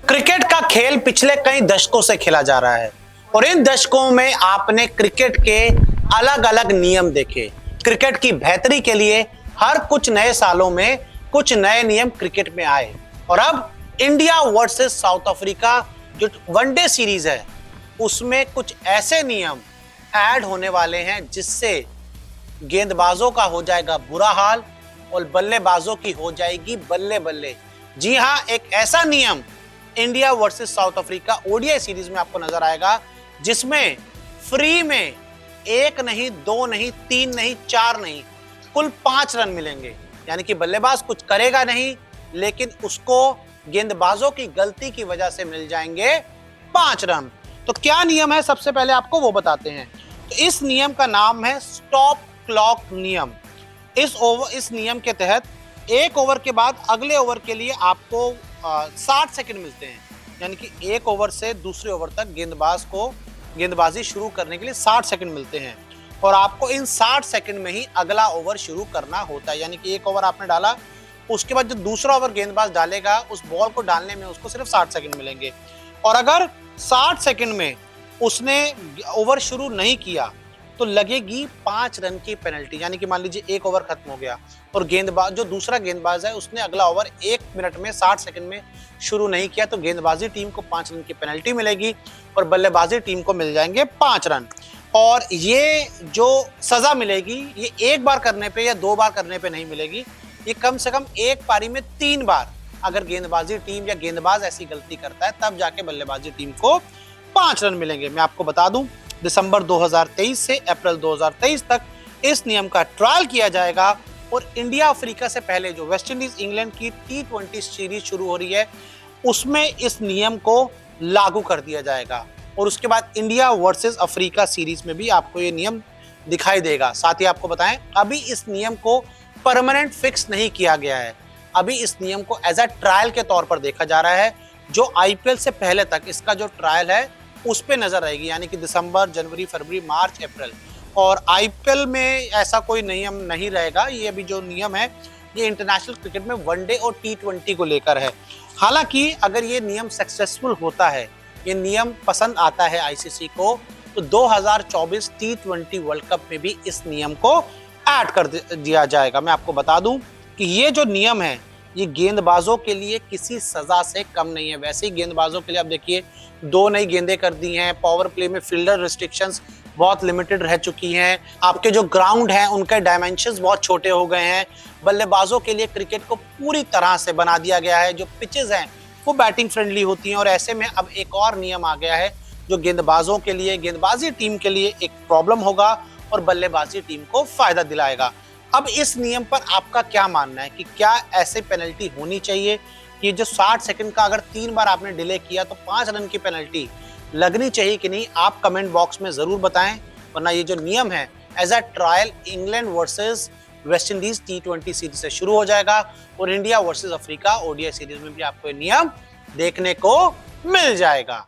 Cricket का खेल पिछले कई दशकों से खेला जा रहा है और इन दशकों में आपने क्रिकेट के अलग अलग नियम देखे। क्रिकेट की बेहतरी के लिए हर कुछ नए सालों में कुछ नए नियम क्रिकेट में आए और अब इंडिया वर्सेस साउथ अफ्रीका जो वनडे सीरीज है उसमें कुछ ऐसे नियम ऐड होने वाले हैं जिससे गेंदबाजों का हो जाएगा बुरा हाल और बल्लेबाजों की हो जाएगी बल्ले बल्ले। जी हां, एक ऐसा नियम India versus south Africa ODI series में आपको नजर आएगा जिसमें फ्री में एक नहीं, दो नहीं, तीन नहीं, चार नहीं, कुल 5 रन मिलेंगे। यानी कि बल्लेबाज कुछ करेगा नहीं लेकिन उसको गेंदबाजों की गलती की वजह से मिल जाएंगे 5 रन। तो क्या नियम है, सबसे पहले आपको वो बताते हैं। तो इस नियम का नाम है स्टॉप क्लॉक नियम। इस नियम के तहत एक ओवर के बाद अगले ओवर के लिए आपको 60 सेकंड मिलते हैं। यानी कि एक ओवर से दूसरे ओवर तक गेंदबाज को गेंदबाजी शुरू करने के लिए 60 सेकंड मिलते हैं और आपको इन 60 सेकंड में ही अगला ओवर शुरू करना होता है। यानी कि एक ओवर आपने डाला, उसके बाद जो दूसरा ओवर गेंदबाज डालेगा उस बॉल को डालने में उसको सिर्फ 60 सेकंड मिलेंगे और अगर 60 सेकंड में उसने ओवर शुरू नहीं किया तो लगेगी 5 रन की पेनल्टी। यानी कि मान लीजिए एक ओवर खत्म हो गया और गेंदबाज जो दूसरा गेंदबाज है उसने अगला ओवर 1 मिनट में 60 सेकंड में शुरू नहीं किया तो गेंदबाजी टीम को 5 रन की पेनल्टी मिलेगी और बल्लेबाजी टीम को मिल जाएंगे 5 रन। और ये जो सजा मिलेगी ये एक बार करने पे या 2 बार करने पे नहीं मिलेगी, ये कम से कम एक पारी में 3 बार अगर गेंदबाजी टीम या गेंदबाज ऐसी गलती करता है तब जाके बल्लेबाजी टीम को 5 रन मिलेंगे। मैं आपको बता दूं, दिसंबर 2023 से अप्रैल 2023 तक इस नियम का ट्रायल किया जाएगा और इंडिया अफ्रीका से पहले जो वेस्ट इंडीज इंग्लैंड की T20 सीरीज शुरू हो रही है उसमें इस नियम को लागू कर दिया जाएगा और उसके बाद इंडिया वर्सेस अफ्रीका सीरीज में भी आपको ये नियम दिखाई देगा। साथ ही आपको बताएं, अभी इस नियम को परमानेंट फिक्स नहीं किया गया है, अभी इस नियम को एज अ ट्रायल के तौर पर देखा जा रहा है। जो आईपीएल से पहले तक इसका जो ट्रायल है उस पे नजर रहेगी, यानी कि दिसंबर, जनवरी, फरवरी, मार्च, अप्रैल। और आईपीएल में ऐसा कोई नियम नहीं रहेगा। ये अभी जो नियम है ये इंटरनेशनल क्रिकेट में वनडे और T20 को लेकर है। हालांकि अगर ये नियम सक्सेसफुल होता है, ये नियम पसंद आता है आईसीसी को, तो 2024 T20 वर्ल्ड कप में भी इस नियम को ऐड कर दिया जाएगा। मैं आपको बता दूं कि ये जो नियम है ये गेंदबाजों के लिए किसी सजा से कम नहीं है। वैसे ही गेंदबाजों के लिए आप देखिए 2 नई गेंदें कर दी हैं, पावर प्ले में फील्डर रिस्ट्रिक्शंस बहुत लिमिटेड रह चुकी हैं, आपके जो ग्राउंड हैं उनके डायमेंशंस बहुत छोटे हो गए हैं। बल्लेबाजों के लिए क्रिकेट को पूरी तरह से बना दिया गया है, जो पिचेस हैं वो बैटिंग फ्रेंडली होती हैं और ऐसे में अब एक और नियम आ गया है जो गेंदबाजों के लिए, गेंदबाजी टीम के लिए एक प्रॉब्लम होगा और बल्लेबाजी टीम को फायदा दिलाएगा। अब इस नियम पर आपका क्या मानना है कि क्या ऐसे पेनल्टी होनी चाहिए कि जो 60 सेकंड का अगर 3 बार आपने डिले किया तो 5 रन की पेनल्टी लगनी चाहिए कि नहीं? आप कमेंट बॉक्स में जरूर बताएं, वरना ये जो नियम है as a trial England versus West Indies T20 series से शुरू हो जाएगा और India versus Africa ODI series में भी आपको ये नियम देखने को मिल जाएगा।